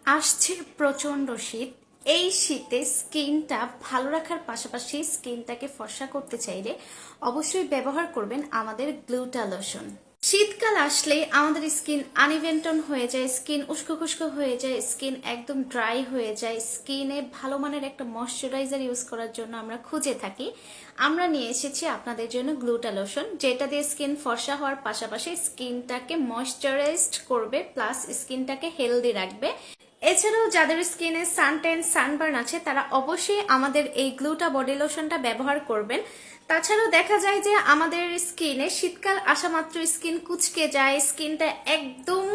আসছে প্রচন্ড শীত। এই শীতে স্কিনটা ভালো রাখার পাশাপাশি স্কিনটাকে ফর্সা করতে চাইলে অবশ্যই ব্যবহার করবেন আমাদের গ্লুটা লোশন। শীতকাল আসলেই আমাদের স্কিন আনইভেন হয়ে যায়, স্কিন উস্কো খুস্কো হয়ে যায়, স্কিন একদম ড্রাই হয়ে যায়। স্কিনে ভালো মানের একটা ময়শ্চারাইজার ইউজ করার জন্য আমরা খুঁজে থাকি। আমরা নিয়ে এসেছি আপনাদের জন্য গ্লুটা লোশন, যেটা দিয়ে স্কিন ফর্সা হওয়ার পাশাপাশি স্কিনটাকে ময়শ্চারাইজড করবে, প্লাস স্কিনটাকে হেলদি রাখবে। এছাড়াও যাদের স্কিনে সানট্যান সানবার্ন আছে তারা অবশ্যই আমাদের এই গ্লুটা বডি লোশনটা ব্যবহার করবেন। তাছাড়াও দেখা যায় যে আমাদের স্কিনে শীতকাল আসা মাত্র স্কিন কুচকে যায়, স্কিনটা একদম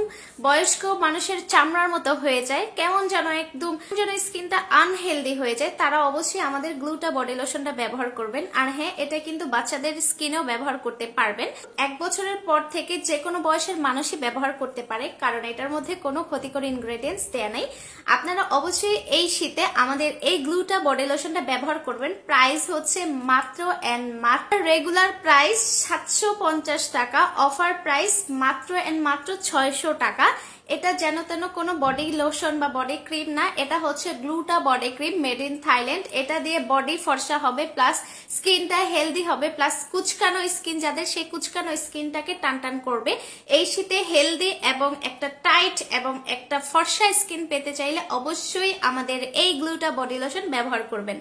বয়স্ক মানুষের চামড়ার মতো হয়ে যায়, কেমন যেন একদম যেন স্কিনটা আনহেলদি হয়ে যায়। তারা অবশ্যই আমাদের গ্লুটা বডি লোশনটা ব্যবহার করবেন। আর হ্যাঁ, এটা কিন্তু বাচ্চাদের স্কিনেও ব্যবহার করতে পারবেন। 1 বছরের পর থেকে যে কোনো বয়সের মানুষই ব্যবহার করতে পারে, কারণ এটার মধ্যে কোনো ক্ষতিকর ইনগ্রেডিয়েন্টস দেয়া নেই। আপনারা অবশ্যই এই শীতে আমাদের এই গ্লুটা বডি লোশনটা ব্যবহার করবেন। প্রাইস হচ্ছে মাত্র মাত্র রেগুলার প্রাইস 750 টাকা, অফার প্রাইস মাত্র মাত্র 600 টাকা। এটা যেন তেন কোনো বডি লোশন বা বডি ক্রিম না, এটা হচ্ছে gluta body cream made in Thailand. এটা দিয়ে বডি ফর্সা হবে, প্লাস স্কিনটা হেলদি হবে, প্লাস কুচকানো স্কিন যাদের, সেই কুচকানো স্কিনটাকে টান টান করবে। এই শীতে হেলদি এবং একটা টাইট এবং একটা ফর্সা স্কিন পেতে চাইলে অবশ্যই আমাদের এই গ্লুটা বডি লোশন ব্যবহার করবেন।